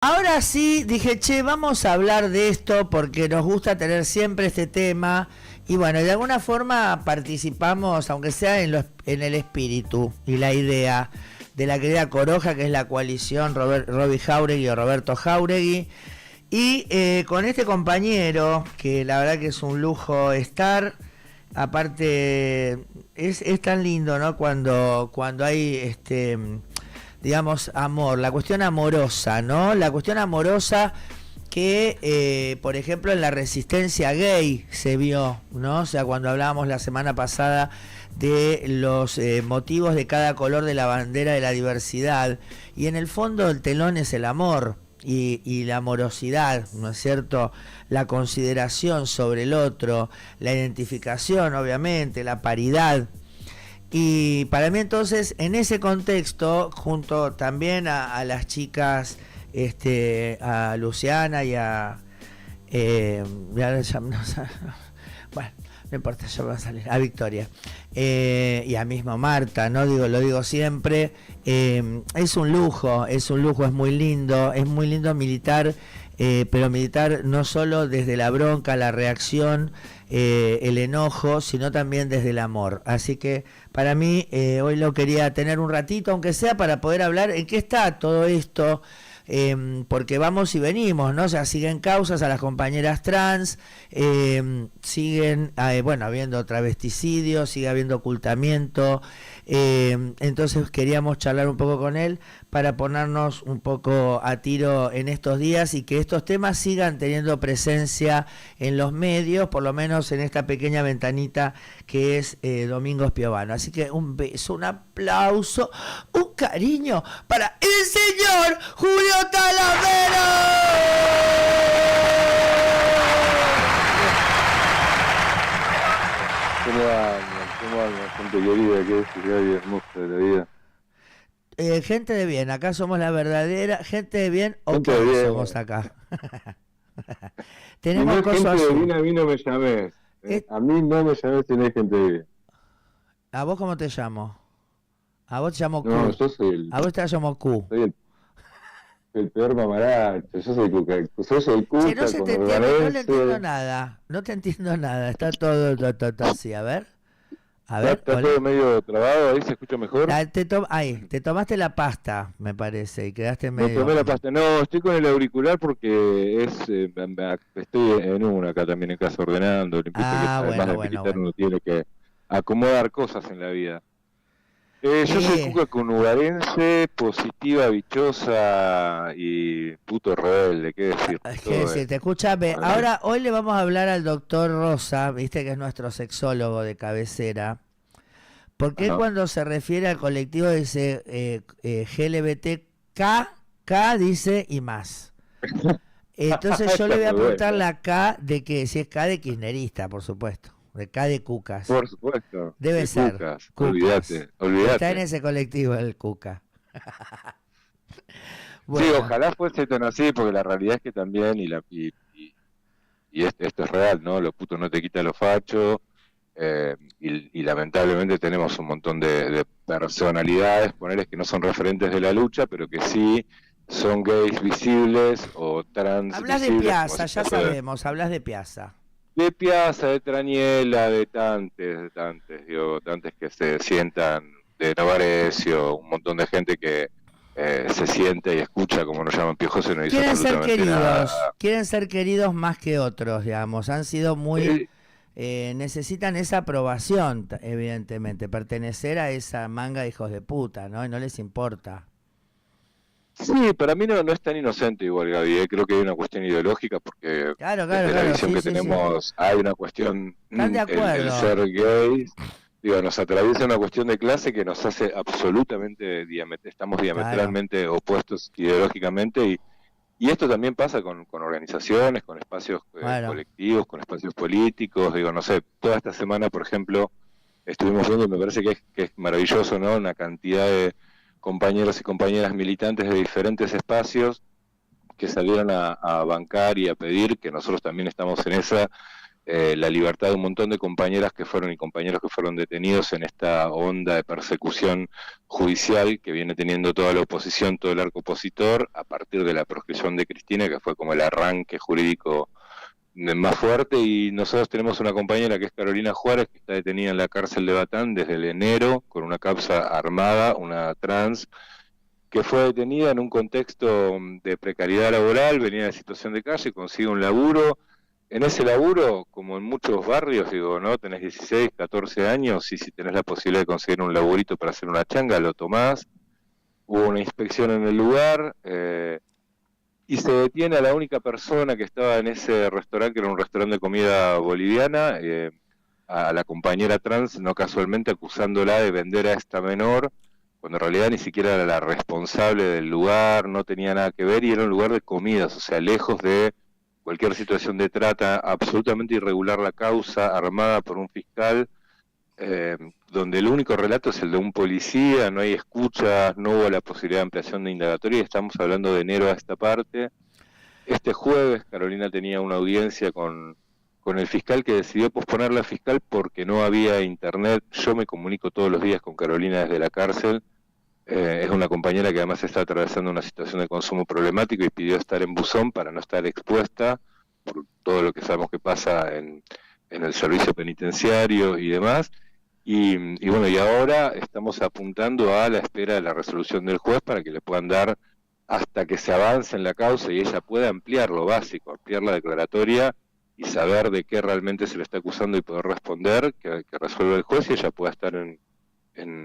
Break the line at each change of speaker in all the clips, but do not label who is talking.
Ahora sí, dije, che, vamos a hablar de esto porque nos gusta tener siempre este tema y bueno, de alguna forma participamos, aunque sea en el espíritu y la idea de la querida Coroja, que es la coalición Robbie Jáuregui o Roberto Jáuregui, y con este compañero, que la verdad que es un lujo estar, aparte es tan lindo, ¿no? Cuando hay digamos, amor, la cuestión amorosa, ¿no? La cuestión amorosa que, por ejemplo, en la resistencia gay se vio, ¿no? O sea, cuando hablábamos la semana pasada de los motivos de cada color de la bandera de la diversidad, y en el fondo el telón es el amor y la amorosidad, ¿no es cierto? La consideración sobre el otro, la identificación, obviamente, la paridad. Y para mí entonces, en ese contexto, junto también a las chicas, a Luciana y a... bueno, no importa, ya va a salir, a Victoria. Y a mismo Marta, ¿no? Lo digo siempre, es un lujo, es muy lindo militar, pero militar no solo desde la bronca, la reacción, el enojo, sino también desde el amor. Así que para mí hoy lo quería tener un ratito, aunque sea para poder hablar en qué está todo esto, porque vamos y venimos, ¿no? O sea, siguen causas a las compañeras trans, siguen, bueno, habiendo travesticidios, sigue habiendo ocultamiento, entonces queríamos charlar un poco con él para ponernos un poco a tiro en estos días y que estos temas sigan teniendo presencia en los medios, por lo menos en esta pequeña ventanita que es Domingos Piovano. Así que un beso, un aplauso, un cariño para el señor Julio Talavera.
¿Cómo andan, gente querida, que es la hermosa de la vida?
Gente de bien, acá somos la verdadera gente de bien,
gente de bien.
Somos acá.
Tenemos si no es gente de bien, a mí no me llames. A mí no me llames si no hay gente de bien.
¿A vos cómo te llamo? A vos te llamo Q.
No, yo soy el...
A vos te llamo Q.
Soy el peor mamaracho, yo soy Cuca. Yo soy Cuca,
si no se te entiende, no le entiendo nada. No te entiendo nada, está todo así, a ver.
Está todo medio trabado, ahí se escucha mejor.
Te tomaste la pasta, me parece, y quedaste medio...
Me tomé la pasta, no, estoy con el auricular porque estoy en acá también en casa ordenando, además de militar uno tiene que acomodar cosas en la vida. Yo soy Cuca conubarense, positiva, bichosa y puto rebelde, ¿qué decir?
¿Qué decirte? Escúchame, ahora hoy le vamos a hablar al doctor Rosa, viste que es nuestro sexólogo de cabecera, porque cuando se refiere al colectivo dice GLBTK, dice y más. Entonces yo le voy a preguntar la K de que, si es K de kirchnerista, por supuesto. De K de Cucas.
Por supuesto.
Debe ser.
Cucas. Olvídate.
Está en ese colectivo el Cuca.
Bueno. Sí, ojalá fuese tan así, porque la realidad es que también, esto es real, ¿no? Lo puto no te quita lo facho, y lamentablemente tenemos un montón de personalidades, ponerles que no son referentes de la lucha, pero que sí son gays visibles o trans.
Hablas de Piazza, ya sabemos, hablas de Piazza.
De Piazza, de Traniela, de tantes que se sientan, de Novarecio, un montón de gente que se siente y escucha, como nos llaman piojosos, y no dice absolutamente nada.
Quieren ser queridos más que otros, digamos, han sido muy... necesitan esa aprobación, evidentemente, pertenecer a esa manga de hijos de puta, ¿no? Y no les importa.
Sí, para mí no es tan inocente igual, Gaby, creo que hay una cuestión ideológica porque desde la visión que tenemos hay una cuestión, el ser gay, nos atraviesa una cuestión de clase que nos hace absolutamente, estamos diametralmente opuestos ideológicamente y esto también pasa con organizaciones, con espacios colectivos, con espacios políticos, no sé, toda esta semana, por ejemplo, estuvimos viendo, me parece que es maravilloso, ¿no? Una cantidad de compañeros y compañeras militantes de diferentes espacios que salieron a bancar y a pedir, que nosotros también estamos en esa, la libertad de un montón de compañeras que fueron y compañeros que fueron detenidos en esta onda de persecución judicial que viene teniendo toda la oposición, todo el arco opositor, a partir de la proscripción de Cristina, que fue como el arranque jurídico más fuerte. Y nosotros tenemos una compañera que es Carolina Juárez, que está detenida en la cárcel de Batán desde el enero con una causa armada, una trans, que fue detenida en un contexto de precariedad laboral, venía de situación de calle, consigue un laburo. En ese laburo, como en muchos barrios, digo, ¿no? Tenés 16, 14 años y si tenés la posibilidad de conseguir un laburito para hacer una changa, lo tomás. Hubo una inspección en el lugar y se detiene a la única persona que estaba en ese restaurante, que era un restaurante de comida boliviana, a la compañera trans, no casualmente acusándola de vender a esta menor, cuando en realidad ni siquiera era la responsable del lugar, no tenía nada que ver y era un lugar de comidas, o sea, lejos de cualquier situación de trata, absolutamente irregular la causa, armada por un fiscal, donde el único relato es el de un policía, no hay escuchas, no hubo la posibilidad de ampliación de indagatoria, y estamos hablando de enero a esta parte. Este jueves Carolina tenía una audiencia con el fiscal, que decidió posponer la fiscal porque no había internet. Yo me comunico todos los días con Carolina desde la cárcel. Es una compañera que además está atravesando una situación de consumo problemático y pidió estar en buzón para no estar expuesta por todo lo que sabemos que pasa en el servicio penitenciario y demás. Y bueno, y ahora estamos apuntando a la espera de la resolución del juez para que le puedan dar hasta que se avance en la causa y ella pueda ampliar lo básico, ampliar la declaratoria y saber de qué realmente se le está acusando y poder responder, que resuelva el juez y ella pueda estar en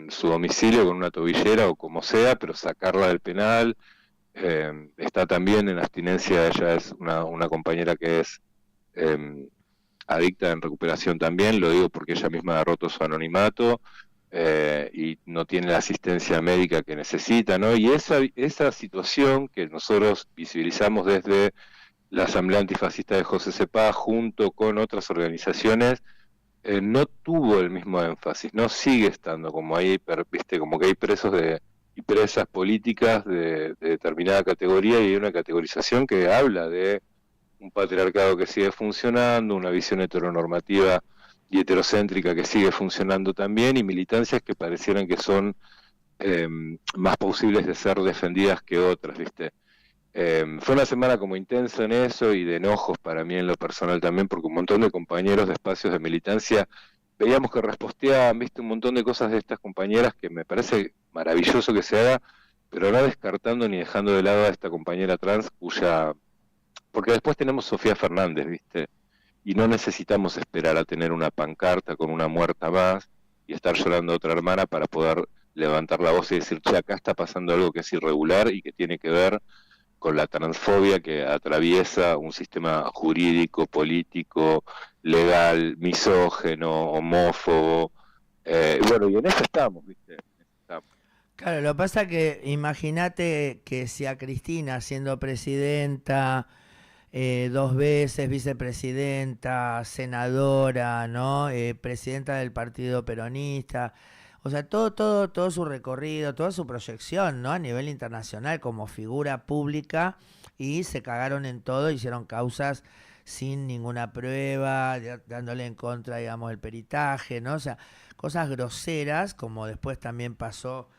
su domicilio con una tobillera o como sea, pero sacarla del penal. Está también en abstinencia, ella es una compañera que es adicta en recuperación también, lo digo porque ella misma ha roto su anonimato y no tiene la asistencia médica que necesita, ¿no? Y esa situación que nosotros visibilizamos desde la Asamblea Antifascista de José Cepaz junto con otras organizaciones, no tuvo el mismo énfasis, no sigue estando como ahí, viste, como que hay presos y presas políticas de determinada categoría y hay una categorización que habla de un patriarcado que sigue funcionando, una visión heteronormativa y heterocéntrica que sigue funcionando también y militancias que parecieran que son más posibles de ser defendidas que otras, viste. Fue una semana como intensa en eso y de enojos para mí en lo personal también, porque un montón de compañeros de espacios de militancia veíamos que reposteaban, viste, un montón de cosas de estas compañeras que me parece maravilloso que se haga, pero no descartando ni dejando de lado a esta compañera trans porque después tenemos Sofía Fernández, viste, y no necesitamos esperar a tener una pancarta con una muerta más y estar llorando a otra hermana para poder levantar la voz y decir, che, acá está pasando algo que es irregular y que tiene que ver con la transfobia que atraviesa un sistema jurídico, político, legal, misógeno, homófobo. Bueno, y en eso estamos, ¿viste?
Claro, lo que pasa es que imagínate que si a Cristina, siendo presidenta, 2 veces vicepresidenta, senadora, ¿no? Presidenta del Partido Peronista, o sea, todo su recorrido, toda su proyección, ¿no? A nivel internacional como figura pública, y se cagaron en todo, hicieron causas sin ninguna prueba, dándole en contra, digamos, el peritaje, ¿no? O sea, cosas groseras, como después también pasó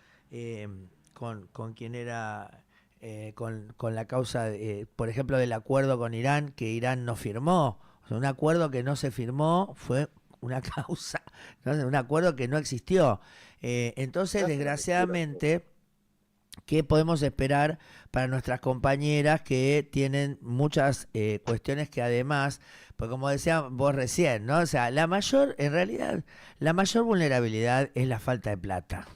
con quien era, con la causa, por ejemplo, del acuerdo con Irán, que Irán no firmó. O sea, un acuerdo que no se firmó fue una causa, ¿no? Un acuerdo que no existió. Entonces, desgraciadamente, ¿qué podemos esperar para nuestras compañeras que tienen muchas cuestiones que además, pues como decía vos recién, ¿no? O sea, en realidad, la mayor vulnerabilidad es la falta de plata.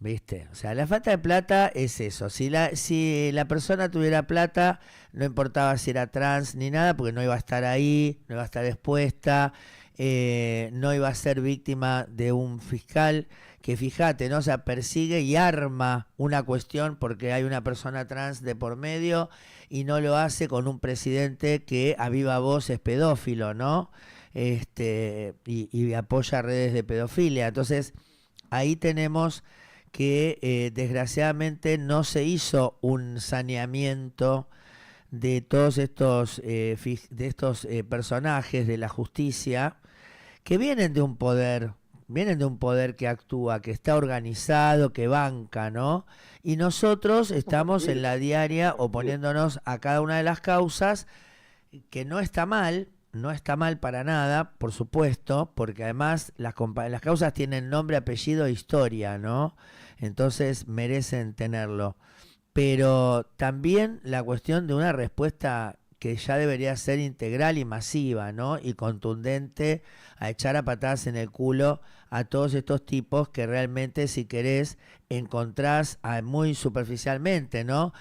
¿Viste? O sea, la falta de plata es eso. Si la persona tuviera plata, no importaba si era trans ni nada, porque no iba a estar ahí, no iba a estar expuesta, no iba a ser víctima de un fiscal que, fíjate, ¿no? O sea, persigue y arma una cuestión porque hay una persona trans de por medio y no lo hace con un presidente que a viva voz es pedófilo, ¿no? Y apoya redes de pedofilia. Entonces, ahí tenemos que desgraciadamente no se hizo un saneamiento de todos estos, personajes de la justicia que vienen de un poder. Vienen de un poder que actúa, que está organizado, que banca, ¿no? Y nosotros estamos en la diaria oponiéndonos a cada una de las causas, que no está mal para nada, por supuesto, porque además las causas tienen nombre, apellido e historia, ¿no? Entonces merecen tenerlo. Pero también la cuestión de una respuesta que ya debería ser integral y masiva, ¿no? Y contundente, a echar a patadas en el culo a todos estos tipos que realmente, si querés, encontrás muy superficialmente, ¿no?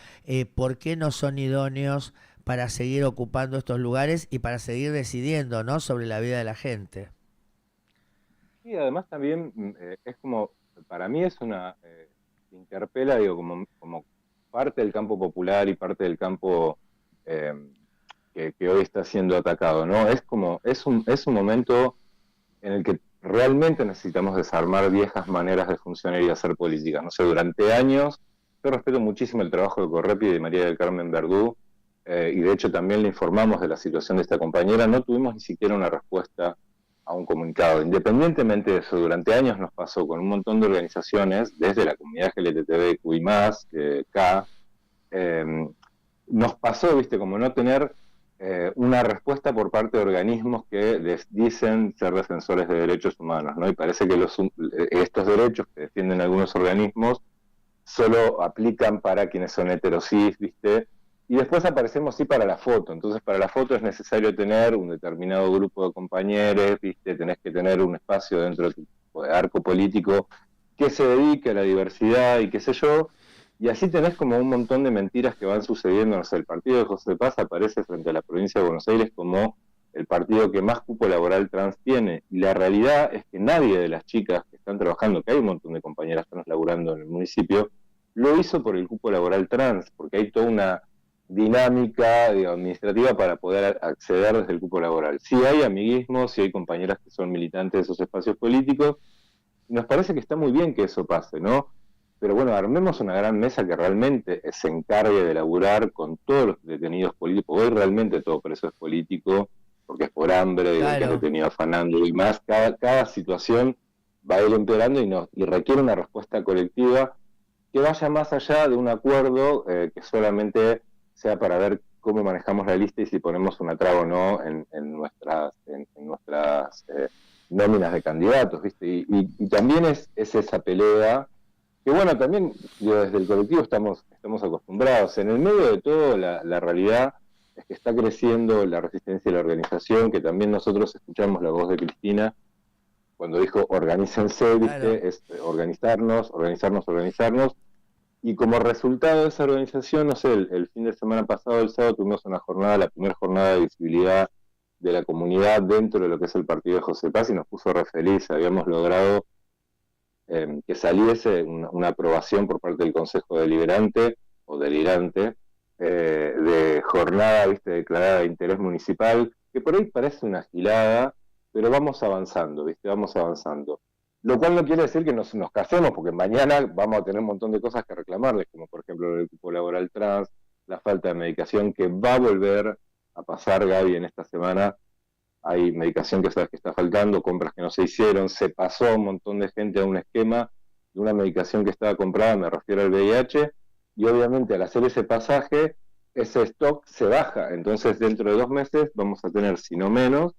¿Por qué no son idóneos para seguir ocupando estos lugares y para seguir decidiendo, ¿no?, sobre la vida de la gente?
Sí, además también es como, para mí es una, interpela, digo, como parte del campo popular y parte del campo que hoy está siendo atacado, ¿no? Es un momento en el que realmente necesitamos desarmar viejas maneras de funcionar y hacer política. No sé, durante años, yo respeto muchísimo el trabajo de Correpi y de María del Carmen Verdú, y de hecho también le informamos de la situación de esta compañera, no tuvimos ni siquiera una respuesta a un comunicado. Independientemente de eso, durante años nos pasó con un montón de organizaciones, desde la comunidad LGTBQI+, K, nos pasó, viste, como no tener una respuesta por parte de organismos que les dicen ser defensores de derechos humanos, ¿no? Y parece que estos derechos que defienden algunos organismos solo aplican para quienes son heterosis, ¿viste? Y después aparecemos sí para la foto. Entonces para la foto es necesario tener un determinado grupo de compañeros, ¿viste? Tenés que tener un espacio dentro de tu arco político que se dedique a la diversidad y qué sé yo. Y así tenés como un montón de mentiras que van sucediendo. No sé, el partido de José Paz aparece frente a la provincia de Buenos Aires como el partido que más cupo laboral trans tiene. Y la realidad es que nadie de las chicas que están trabajando, que hay un montón de compañeras trans laburando en el municipio, lo hizo por el cupo laboral trans, porque hay toda una dinámica, digo, administrativa para poder acceder desde el cupo laboral. Sí hay amiguismo, sí hay compañeras que son militantes de esos espacios políticos. Nos parece que está muy bien que eso pase, ¿no? Pero bueno, armemos una gran mesa que realmente se encargue de laburar con todos los detenidos políticos. Hoy realmente todo preso es político, porque es por hambre, claro, que es detenido afanando y más. Cada situación va a ir empeorando y requiere una respuesta colectiva que vaya más allá de un acuerdo que solamente sea para ver cómo manejamos la lista y si ponemos una traba o no en nuestras nóminas de candidatos, ¿viste? Y también es esa pelea que bueno, también digo, desde el colectivo estamos acostumbrados. En el medio de todo, la realidad es que está creciendo la resistencia y la organización, que también nosotros escuchamos la voz de Cristina cuando dijo organícense, ¿viste? Claro. Es organizarnos, y como resultado de esa organización, no sé, el fin de semana pasado, el sábado, tuvimos una jornada, la primera jornada de visibilidad de la comunidad dentro de lo que es el partido de José Paz y nos puso re feliz. Habíamos logrado que saliese una aprobación por parte del Consejo Deliberante o Delirante de jornada, ¿viste?, declarada de interés municipal, que por ahí parece una gilada, pero vamos avanzando, ¿viste? Vamos avanzando. Lo cual no quiere decir que nos casemos, porque mañana vamos a tener un montón de cosas que reclamarles, como por ejemplo el cupo laboral trans, la falta de medicación, que va a volver a pasar, Gaby, en esta semana. Hay medicación que sabes que está faltando, compras que no se hicieron, se pasó un montón de gente a un esquema de una medicación que estaba comprada, me refiero al VIH, y obviamente al hacer ese pasaje, ese stock se baja. Entonces dentro de 2 meses vamos a tener, si no menos,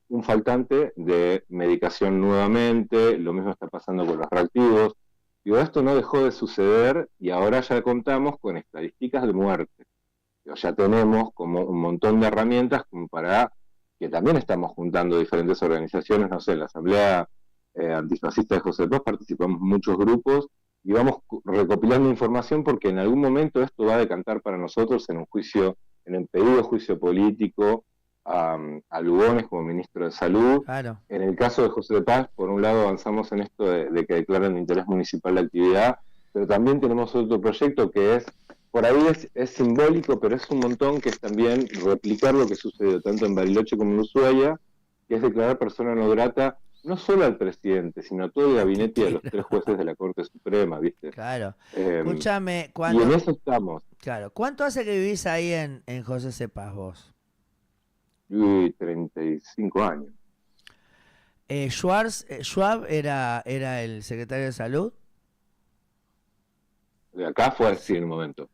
un faltante de medicación nuevamente. Lo mismo está pasando con los reactivos. Digo, esto no dejó de suceder y ahora ya contamos con estadísticas de muerte. Digo, ya tenemos como un montón de herramientas como para que también estamos juntando diferentes organizaciones, no sé, en la Asamblea Antifascista de José Paz participamos muchos grupos y vamos recopilando información porque en algún momento esto va a decantar para nosotros en un juicio, en un pedido juicio político a Lugones como ministro de Salud. Claro. En el caso de José Paz, por un lado avanzamos en esto de que declaren de interés municipal la actividad, pero también tenemos otro proyecto que es, por ahí es simbólico, pero es un montón, que es también replicar lo que sucedió tanto en Bariloche como en Ushuaia, que es declarar persona no grata no solo al presidente, sino a todo el gabinete y a los 3 jueces de la Corte Suprema, ¿viste?
Claro. Escúchame, cuando...
Y en eso estamos.
Claro. ¿Cuánto hace que vivís ahí en José Cepaz vos?
Viví 35 años.
¿Schwab era el secretario de Salud?
De acá fue así en un momento,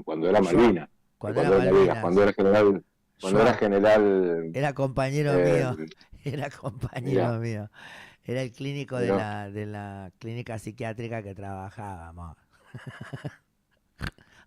cuando era Malvinas.
Cuando era Malvinas.
Cuando era general.
Era compañero mío. Era compañero mío. Era el clínico de la clínica psiquiátrica que trabajábamos.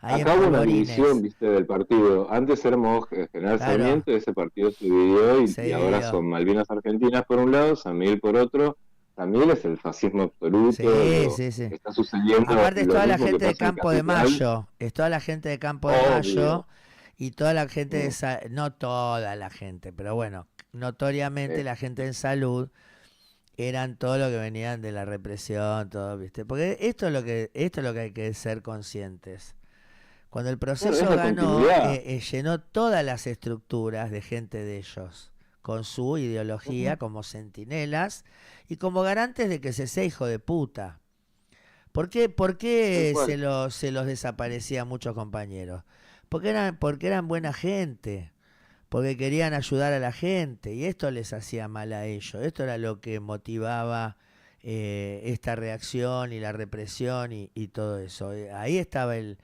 Acá hubo una división, viste, del partido. Antes éramos General Sarmiento, ese partido se dividió y ahora son Malvinas Argentinas por un lado, San Miguel por otro. San Miguel es el fascismo absoluto.
Sí.
Está sucediendo.
Aparte es toda la gente de Campo de Mayo. Es toda la gente de Campo de Mayo y toda la gente de no toda la gente, pero bueno, notoriamente la gente en salud eran todo lo que venían de la represión, todo, ¿viste? Porque esto es lo que hay que ser conscientes. Cuando el proceso ganó, llenó todas las estructuras de gente de ellos, con su ideología como centinelas y como garantes de que se sea hijo de puta. ¿Por qué se los desaparecía a muchos compañeros? Porque eran buena gente, porque querían ayudar a la gente, y esto les hacía mal a ellos. Esto era lo que motivaba esta reacción y la represión y todo eso. Ahí estaba el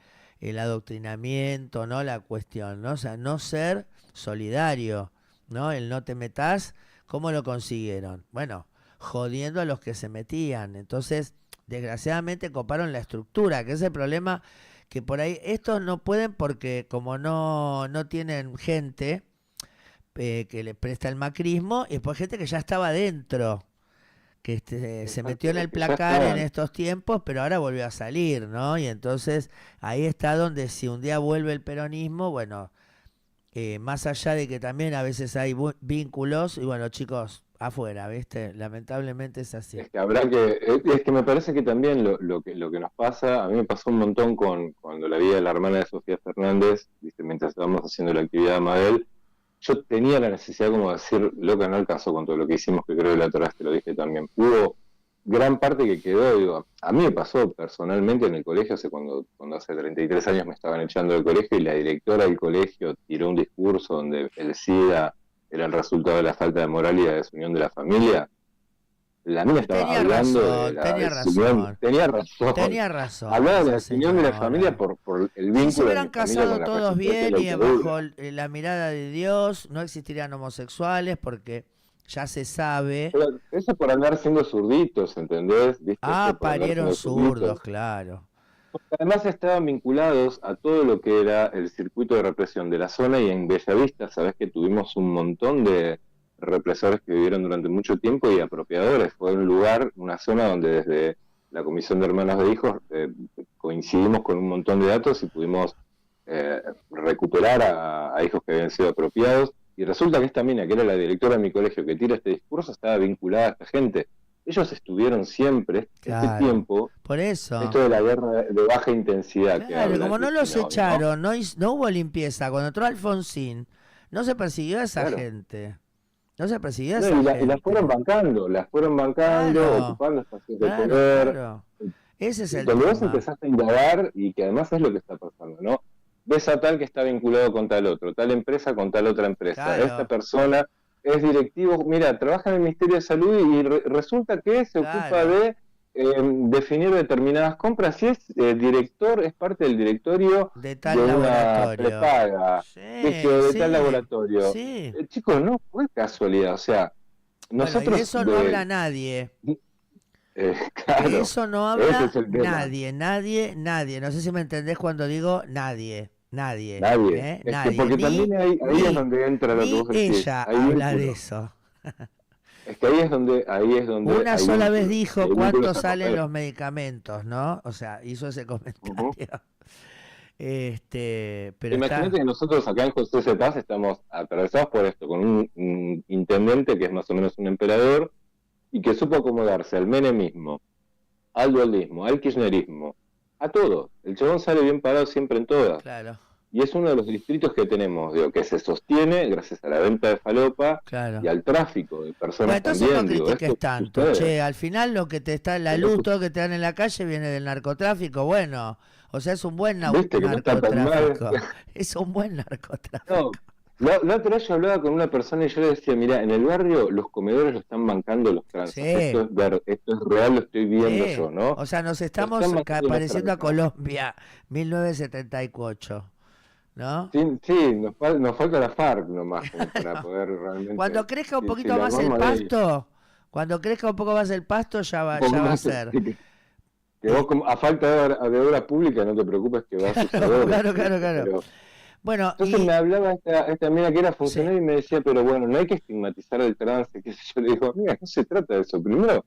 adoctrinamiento, ¿no? La cuestión, ¿no? O sea, no ser solidario, ¿no? El no te metas, ¿cómo lo consiguieron? Bueno, jodiendo a los que se metían. Entonces, desgraciadamente coparon la estructura, que es el problema, que por ahí estos no pueden porque como no tienen gente que les presta el macrismo, y después gente que ya estaba dentro, que se metió en el placar en estos tiempos, pero ahora volvió a salir, ¿no? Y entonces ahí está donde si un día vuelve el peronismo, bueno, más allá de que también a veces hay vínculos, y bueno, chicos, afuera, ¿viste? Lamentablemente es así.
Es que me parece que también lo que nos pasa, a mí me pasó un montón cuando la vida de la hermana de Sofía Fernández, ¿viste? Mientras estábamos haciendo la actividad de Amadel, yo tenía la necesidad como de decir, loca, no alcanzó con todo lo que hicimos, que creo que la otra vez te lo dije también. Hubo gran parte que quedó, digo, a mí me pasó personalmente en el colegio, cuando hace 33 años me estaban echando del colegio y la directora del colegio tiró un discurso donde el SIDA era el resultado de la falta de moral y de desunión de la familia. La mía estaba hablando de la desunión. Tenía razón. Hablaba de la desunión de la familia por el vínculo.
Si se hubieran casado todos bien y bajo la mirada de Dios, no existirían homosexuales porque ya se sabe.
Pero eso por andar siendo zurditos, ¿entendés? ¿Viste?
Parieron zurdos, claro.
Porque además estaban vinculados a todo lo que era el circuito de represión de la zona, y en Bellavista, sabés que tuvimos un montón de represores que vivieron durante mucho tiempo y apropiadores. Fue un lugar, una zona donde desde la Comisión de Hermanos de Hijos coincidimos con un montón de datos y pudimos recuperar a hijos que habían sido apropiados. Y resulta que esta mina, que era la directora de mi colegio, que tira este discurso, estaba vinculada a esta gente. Ellos estuvieron siempre, este tiempo,
por eso.
Esto de la guerra de baja intensidad.
Claro, como no los echaron, no hubo limpieza. Cuando entró Alfonsín, no se persiguió a esa gente. No se persiguió a esa gente.
Y las fueron bancando, ocupando espacios de poder.
Claro. Ese es el
Cuando
tema.
vos empezaste a indagar, y que además es lo que está pasando, ¿no? Ves a tal que está vinculado con tal otro, tal empresa con tal otra empresa.
Claro.
Esta persona es directivo, mira, trabaja en el Ministerio de Salud y resulta que se ocupa de definir determinadas compras. Si es director, es parte del directorio
de tal laboratorio.
Prepaga, de tal laboratorio.
Sí.
Chicos, no fue casualidad, o sea, nosotros...
Bueno, y de eso no habla nadie.
Claro,
de eso no habla nadie. No sé si me entendés cuando digo nadie. Nadie.
Porque también ahí es donde entra lo que vos decís.
Ella habla de eso.
Es que ahí es donde
una sola vez dijo cuánto salen los medicamentos, ¿no? O sea, hizo ese comentario. Pero
imagínate que nosotros acá en José Cepaz estamos atravesados por esto, con un intendente que es más o menos un emperador y que supo acomodarse al menemismo, al dualdismo, al kirchnerismo, a todo. El chabón sale bien parado siempre en todas.
Claro.
Y es uno de los distritos que tenemos, que se sostiene gracias a la venta de falopa y al tráfico de personas.
Bueno, entonces
también.
no critiques tanto. Al final lo que te está en la luz, todo que te dan en la calle viene del narcotráfico. Bueno, O sea, es un buen
narcotráfico.
Es un buen narcotráfico.
La otra vez yo hablaba con una persona y yo le decía, mira, en el barrio los comedores lo están bancando los tranzas. Sí. Esto es real, lo estoy viendo yo, ¿no?
O sea, nos estamos pareciendo a Colombia, 1974. ¿No?
Sí, nos falta la FARC nomás para poder realmente...
Cuando crezca un poquito más el pasto, ya va a ser.
Que vos, a falta de obra pública, no te preocupes que va a suceder.
Claro.
Pero,
bueno,
entonces me hablaba esta amiga que era funcionaria y me decía, pero bueno, no hay que estigmatizar el trance, qué sé yo. Le digo, amiga, no se trata de eso. Primero,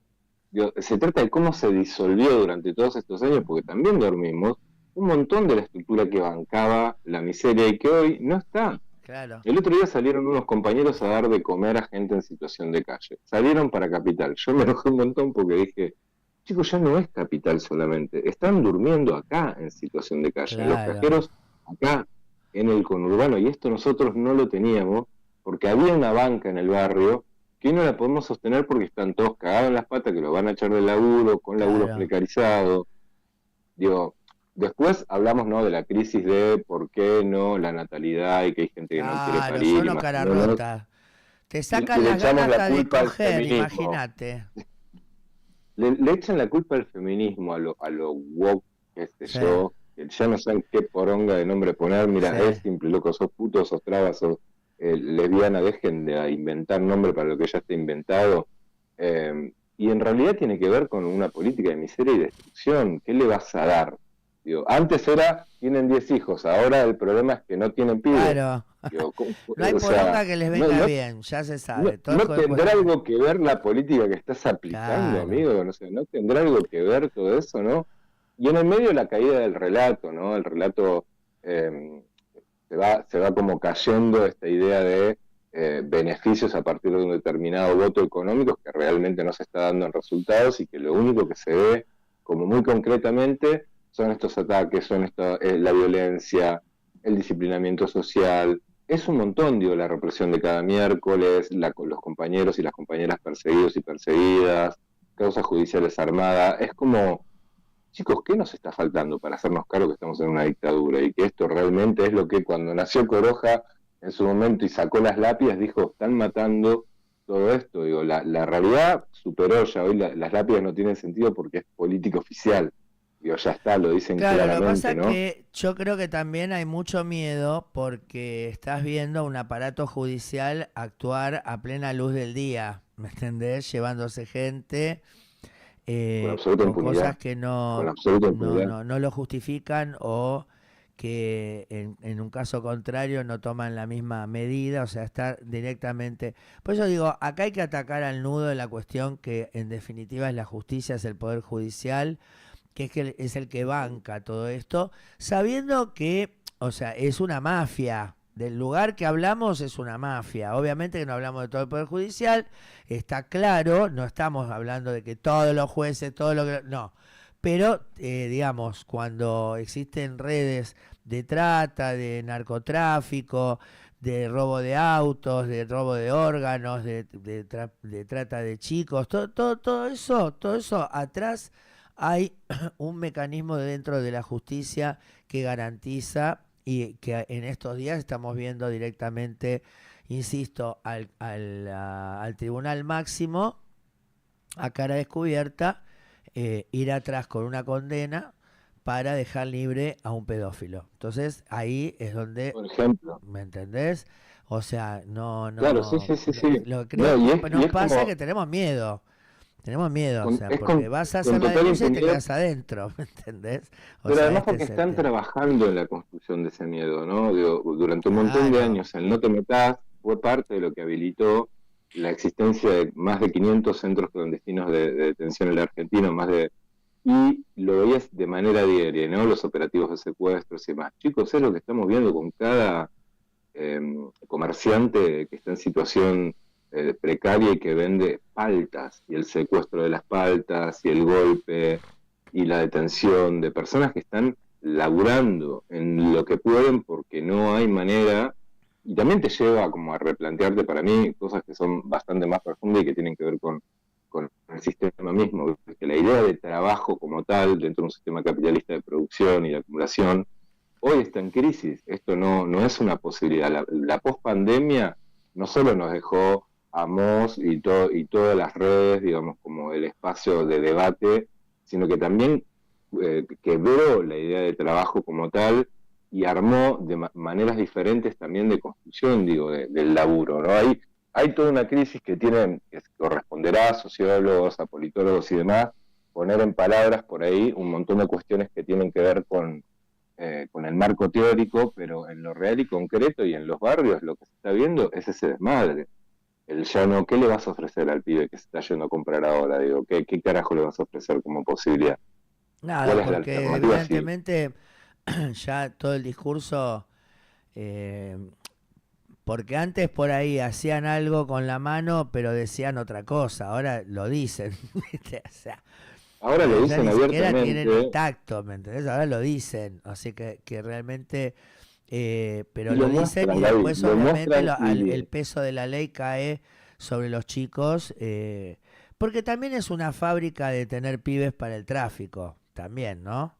se trata de cómo se disolvió durante todos estos años, porque también dormimos un montón de la estructura que bancaba la miseria y que hoy no está.
Claro.
El otro día salieron unos compañeros a dar de comer a gente en situación de calle. Salieron para Capital. Yo me enojé un montón porque dije, chicos, ya no es Capital solamente. Están durmiendo acá en situación de calle. Claro. Los cajeros acá en el conurbano. Y esto nosotros no lo teníamos porque había una banca en el barrio que hoy no la podemos sostener porque están todos cagados en las patas, que lo van a echar del laburo, con laburo precarizado. Digo, después hablamos, ¿no?, de la crisis de por qué no la natalidad y que hay gente que no quiere parir.
Son cara rota. Te sacan las ganas de coger, imagínate.
Le echan la culpa al feminismo, a lo woke, yo, que ya no saben qué poronga de nombre poner. Mira, es simple, loco, sos puto, sos traba, sos lesbiana, dejen de inventar nombre para lo que ya está inventado. Y en realidad tiene que ver con una política de miseria y destrucción. ¿Qué le vas a dar? Digo, antes tienen 10 hijos, ahora el problema es que no tienen pibes.
Claro. Digo, no hay poronga que les venga bien, ya se sabe.
No tendrá algo que ver la política que estás aplicando, amigo, no tendrá algo que ver todo eso, ¿no? Y en el medio la caída del relato, ¿no? El relato se va como cayendo esta idea de beneficios a partir de un determinado voto económico que realmente no se está dando en resultados y que lo único que se ve como muy concretamente son estos ataques, la violencia, el disciplinamiento social. Es un montón, digo, la represión de cada miércoles, los compañeros y las compañeras perseguidos y perseguidas, causas judiciales armadas. Es como, chicos, ¿qué nos está faltando para hacernos cargo que estamos en una dictadura? Y que esto realmente es lo que cuando nació Coroja en su momento y sacó las lápidas, dijo, están matando todo esto. Digo, la realidad superó ya, hoy las lápidas no tienen sentido porque es política oficial. Digo, ya está, lo dicen claramente,
lo que pasa,
¿no?
Es que yo creo que también hay mucho miedo porque estás viendo un aparato judicial actuar a plena luz del día, ¿me entendés? Llevándose gente con cosas que no lo justifican o que en un caso contrario no toman la misma medida, o sea, está directamente... Por eso digo, acá hay que atacar al nudo de la cuestión que en definitiva es la justicia, es el poder judicial, que es el que banca todo esto, sabiendo que, o sea, es una mafia. Del lugar que hablamos es una mafia. Obviamente que no hablamos de todo el Poder Judicial, está claro, no estamos hablando de que todos los jueces, todo lo que... No, pero, digamos, cuando existen redes de trata, de narcotráfico, de robo de autos, de robo de órganos, de trata de chicos, todo eso atrás... Hay un mecanismo dentro de la justicia que garantiza y que en estos días estamos viendo directamente, insisto, al Tribunal Máximo a cara descubierta ir atrás con una condena para dejar libre a un pedófilo. Entonces ahí es donde,
por ejemplo,
¿me entendés? O sea, no.
Claro, sí.
Lo que nos pasa es que tenemos miedo. Tenemos miedo, o sea, porque vas a hacer la denuncia y te quedas adentro, ¿me entendés?
Pero además porque están trabajando en la construcción de ese miedo, ¿no? Digo, durante un montón de años el no te metas fue parte de lo que habilitó la existencia de más de 500 centros clandestinos de detención en la Argentina, y lo veías de manera diaria, ¿no? Los operativos de secuestros y demás. Chicos, es lo que estamos viendo con cada comerciante que está en situación precaria y que vende paltas, y el secuestro de las paltas, y el golpe, y la detención de personas que están laburando en lo que pueden porque no hay manera, y también te lleva como a replantearte para mí cosas que son bastante más profundas y que tienen que ver con con el sistema mismo, que la idea de trabajo como tal, dentro de un sistema capitalista de producción y de acumulación, hoy está en crisis. Esto no es una posibilidad. La pospandemia no solo nos dejó a Moz y todas las redes, digamos, como el espacio de debate, sino que también quebró la idea de trabajo como tal y armó de maneras diferentes también de construcción, digo, del laburo, ¿no? Hay toda una crisis que corresponderá a sociólogos, a politólogos y demás, poner en palabras por ahí un montón de cuestiones que tienen que ver con el marco teórico, pero en lo real y concreto y en los barrios lo que se está viendo es ese desmadre. El ya no, ¿qué le vas a ofrecer al pibe que se está yendo a comprar ahora? Digo, ¿qué carajo le vas a ofrecer como posibilidad?
Nada, porque evidentemente ya todo el discurso, porque antes por ahí hacían algo con la mano, pero decían otra cosa, ahora lo dicen, ¿viste? O sea,
ahora lo dicen abiertamente. Ni siquiera
tienen el tacto, ¿me entendés? Ahora lo dicen, así que realmente, pero lo dicen y después obviamente el peso de la ley cae sobre los chicos, porque también es una fábrica de tener pibes para el tráfico, también, ¿no?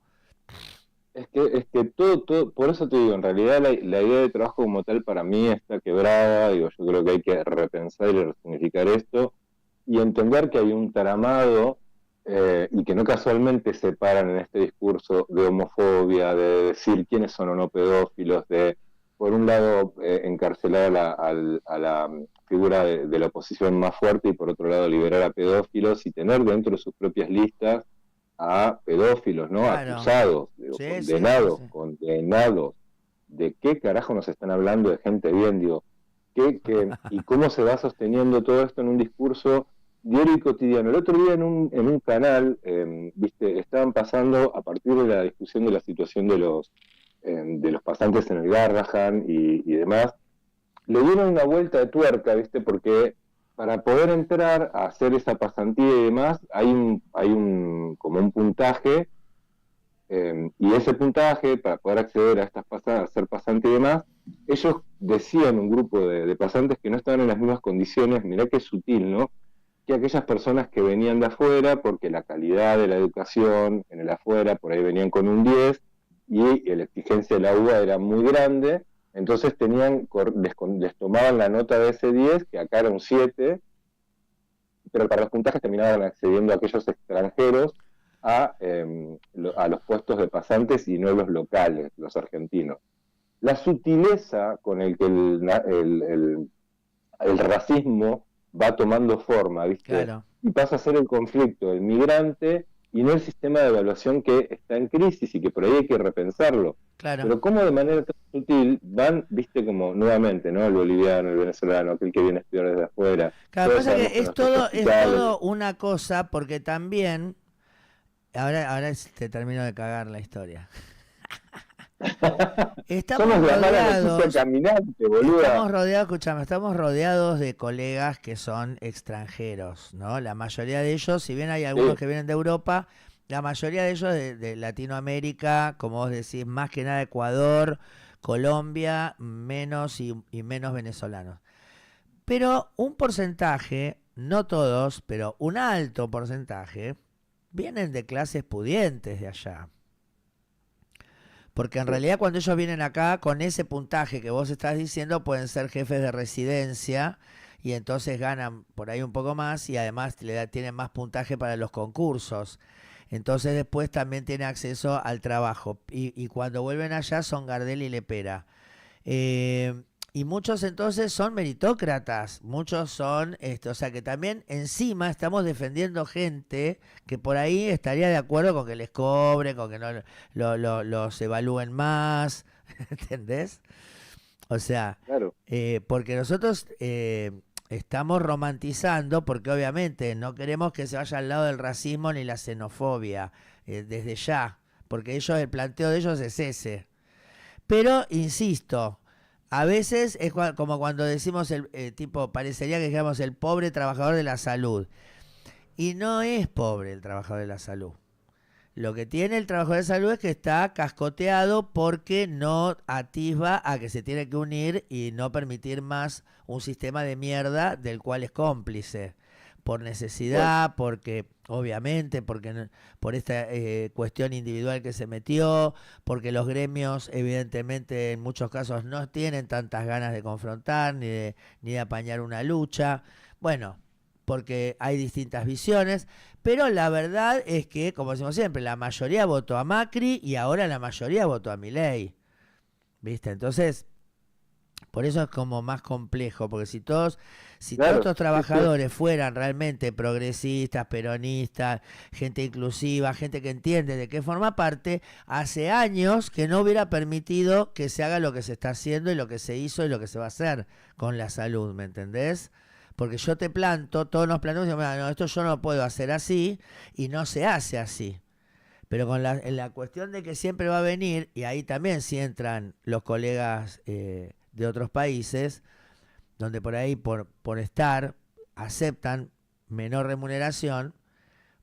Es que todo, por eso te digo, en realidad la idea de trabajo como tal para mí está quebrada, digo, yo creo que hay que repensar y resignificar esto y entender que hay un taramado y que no casualmente separan en este discurso de homofobia, de decir quiénes son o no pedófilos, de, por un lado, encarcelar a la figura de la oposición más fuerte y por otro lado liberar a pedófilos y tener dentro de sus propias listas a pedófilos, ¿no? Claro. Acusados, digo, sí, condenados. ¿De qué carajo nos están hablando de gente bien, digo? ¿Y cómo se va sosteniendo todo esto en un discurso diario y cotidiano? El otro día en un canal, viste, estaban pasando, a partir de la discusión de la situación de los pasantes en el Garrahan y demás, le dieron una vuelta de tuerca, viste, porque para poder entrar a hacer esa pasantía y demás, hay como un puntaje, y ese puntaje, para poder acceder a estas pasadas, a ser pasante y demás, ellos decían, un grupo de pasantes, que no estaban en las mismas condiciones, mirá qué sutil, ¿no?, que aquellas personas que venían de afuera, porque la calidad de la educación en el afuera, por ahí venían con un 10, y la exigencia de la UBA era muy grande, entonces les tomaban la nota de ese 10, que acá era un 7, pero para los puntajes terminaban accediendo a aquellos extranjeros a los puestos de pasantes y no los locales, los argentinos. La sutileza con el que el racismo va tomando forma, ¿viste? Claro. Y pasa a ser el conflicto del migrante y no el sistema de evaluación que está en crisis y que por ahí hay que repensarlo. Claro. Pero cómo de manera tan sutil van, viste, como nuevamente, ¿no? El boliviano, el venezolano, aquel que viene a estudiar desde afuera.
Claro, pasa que es todo una cosa, porque también, ahora te termino de cagar la historia. Estamos rodeados de colegas que son extranjeros, ¿no? La mayoría de ellos, si bien hay algunos que vienen de Europa, la mayoría de ellos de Latinoamérica, como vos decís, más que nada Ecuador, Colombia, menos y menos venezolanos. Pero un porcentaje, no todos, pero un alto porcentaje, vienen de clases pudientes de allá. Porque en realidad cuando ellos vienen acá, con ese puntaje que vos estás diciendo, pueden ser jefes de residencia y entonces ganan por ahí un poco más y además tienen más puntaje para los concursos. Entonces después también tienen acceso al trabajo. Y cuando vuelven allá son Gardel y Lepera. Y muchos entonces son meritócratas, muchos son, o sea que también encima estamos defendiendo gente que por ahí estaría de acuerdo con que les cobren, con que no los evalúen más, ¿entendés? O sea, claro. Porque nosotros estamos romantizando, porque obviamente no queremos que se vaya al lado del racismo ni la xenofobia, desde ya, porque el planteo de ellos es ese. Pero, insisto, a veces es como cuando decimos parecería que digamos el pobre trabajador de la salud. Y no es pobre el trabajador de la salud. Lo que tiene el trabajador de salud es que está cascoteado porque no atisba a que se tiene que unir y no permitir más un sistema de mierda del cual es cómplice. por necesidad, porque obviamente, por esta cuestión individual que se metió, porque los gremios evidentemente en muchos casos no tienen tantas ganas de confrontar ni de apañar una lucha. Bueno, porque hay distintas visiones, pero la verdad es que, como decimos siempre, la mayoría votó a Macri y ahora la mayoría votó a Milei, ¿viste? Entonces, por eso es como más complejo, porque si todos estos trabajadores fueran realmente progresistas, peronistas, gente inclusiva, gente que entiende de qué forma parte, hace años que no hubiera permitido que se haga lo que se está haciendo y lo que se hizo y lo que se va a hacer con la salud, ¿me entendés? Porque yo te planto, todos nos plantamos y decimos, no, esto yo no puedo hacer así, y no se hace así. Pero en la cuestión de que siempre va a venir, y ahí también sí entran los colegas de otros países, donde por ahí por estar aceptan menor remuneración,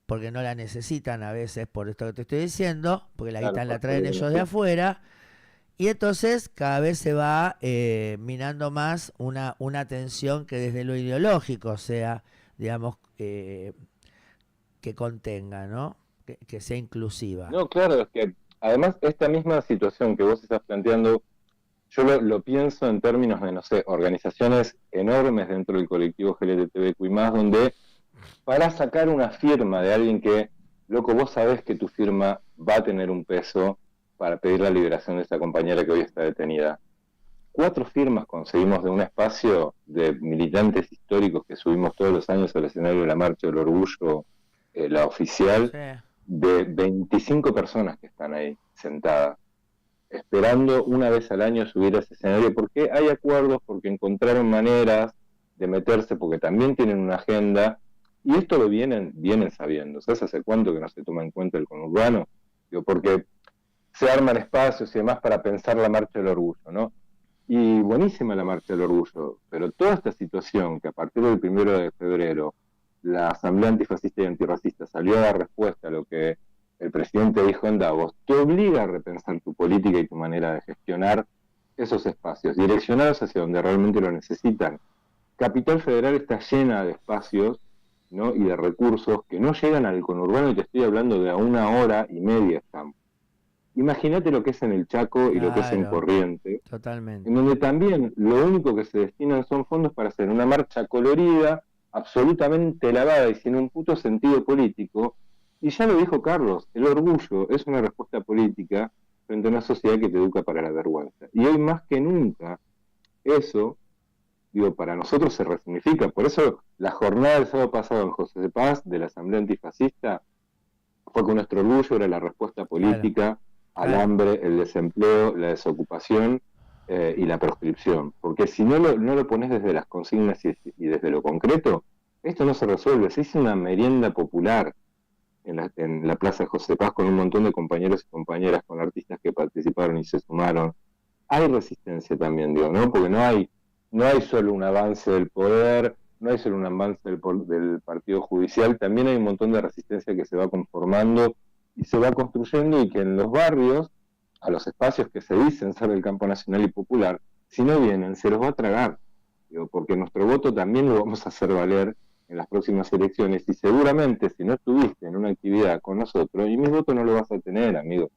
porque no la necesitan a veces por esto que te estoy diciendo, porque la guita la traen ellos de afuera, y entonces cada vez se va minando más una tensión que desde lo ideológico sea, digamos, que contenga, ¿no? Que sea inclusiva.
No, claro, es que además esta misma situación que vos estás planteando, yo lo pienso en términos de, no sé, organizaciones enormes dentro del colectivo LGTBQI+, donde para sacar una firma de alguien que, loco, vos sabés que tu firma va a tener un peso para pedir la liberación de esa compañera que hoy está detenida. 4 firmas conseguimos de un espacio de militantes históricos que subimos todos los años al escenario de la Marcha del Orgullo, la oficial, sí, de 25 personas que están ahí sentadas, esperando una vez al año subir a ese escenario, porque hay acuerdos, porque encontraron maneras de meterse, porque también tienen una agenda, y esto lo vienen sabiendo. ¿Sabes hace cuánto que no se toma en cuenta el conurbano? Digo, porque se arman espacios y demás para pensar la Marcha del Orgullo, ¿no? Y buenísima la Marcha del Orgullo, pero toda esta situación que a partir del 1 de febrero la Asamblea Antifascista y Antirracista salió a dar respuesta a lo que el presidente dijo en Davos, te obliga a repensar tu política y tu manera de gestionar esos espacios, direccionados hacia donde realmente lo necesitan. Capital Federal está llena de espacios, ¿no?, y de recursos que no llegan al conurbano, y te estoy hablando de a 1 hora y media estamos. Imagínate lo que es en el Chaco y lo que es en Corrientes,
totalmente,
en donde también lo único que se destinan son fondos para hacer una marcha colorida, absolutamente lavada y sin un puto sentido político. Y ya lo dijo Carlos, el orgullo es una respuesta política frente a una sociedad que te educa para la vergüenza. Y hoy más que nunca, eso, digo, para nosotros se resignifica. Por eso la jornada del sábado pasado en José de Paz, de la Asamblea Antifascista, fue con nuestro orgullo, era la respuesta política al hambre, el desempleo, la desocupación y la proscripción. Porque si no lo pones desde las consignas y desde lo concreto, esto no se resuelve. Se hizo una merienda popular en la Plaza de José Paz con un montón de compañeros y compañeras, con artistas que participaron y se sumaron. Hay resistencia también, digo, ¿no? Porque no hay solo un avance del poder, no hay solo un avance del partido judicial, también hay un montón de resistencia que se va conformando y se va construyendo, y que en los barrios, a los espacios que se dicen ser del campo nacional y popular, si no vienen, se los va a tragar. Digo, porque nuestro voto también lo vamos a hacer valer en las próximas elecciones, y seguramente si no estuviste en una actividad con nosotros, y mi voto no lo vas a tener, amigo.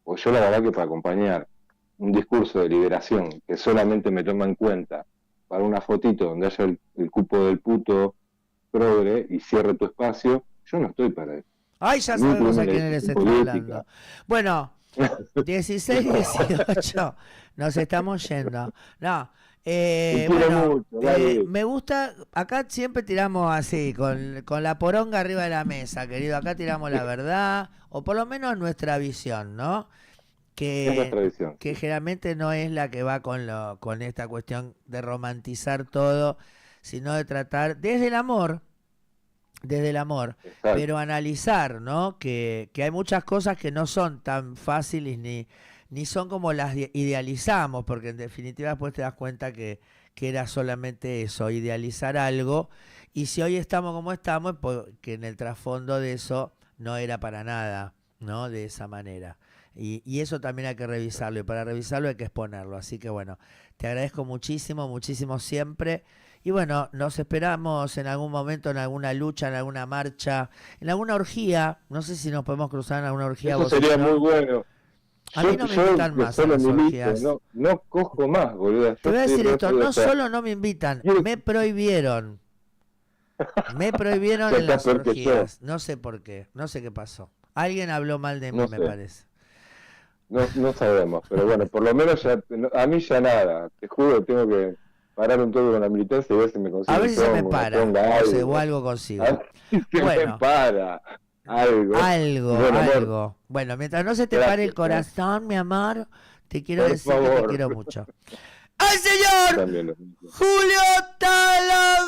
Pues yo la verdad que para acompañar un discurso de liberación que solamente me toma en cuenta para una fotito donde haya el cupo del puto progre y cierre tu espacio, yo no estoy para eso.
Ay, ya sabemos a quién les está hablando. Bueno, 16, 18, nos estamos yendo. No, bueno, me gusta, acá siempre tiramos así, con la poronga arriba de la mesa, querido. Acá tiramos la verdad, o por lo menos nuestra visión, ¿no? Que generalmente no es la que va con esta cuestión de romantizar todo, sino de tratar desde el amor, exacto, pero analizar, ¿no? Que hay muchas cosas que no son tan fáciles ni son como las idealizamos, porque en definitiva después te das cuenta que era solamente eso, idealizar algo, y si hoy estamos como estamos, porque en el trasfondo de eso no era para nada, ¿no? De esa manera. Y eso también hay que revisarlo, y para revisarlo hay que exponerlo. Así que bueno, te agradezco muchísimo, muchísimo siempre. Y bueno, nos esperamos en algún momento, en alguna lucha, en alguna marcha, en alguna orgía. No sé si nos podemos cruzar en alguna orgía.
Eso sería muy bueno.
A mí no me invitan más a las orgías.
No cojo más, boludo.
Te voy a decir esto, no solo no me invitan, me prohibieron. Me prohibieron en las orgías. No sé por qué, no sé qué pasó. Alguien habló mal de mí, me parece.
No sabemos, pero bueno, por lo menos ya, a mí ya nada. Te juro, tengo que parar un toque con la militancia y ver si me consigo.
A ver si se me para, o algo consigo.
Bueno, me para.
Algo. Bueno, mientras no se te pare el corazón, mi amor, te quiero decir que te quiero mucho. ¡Al señor Julio Talavera!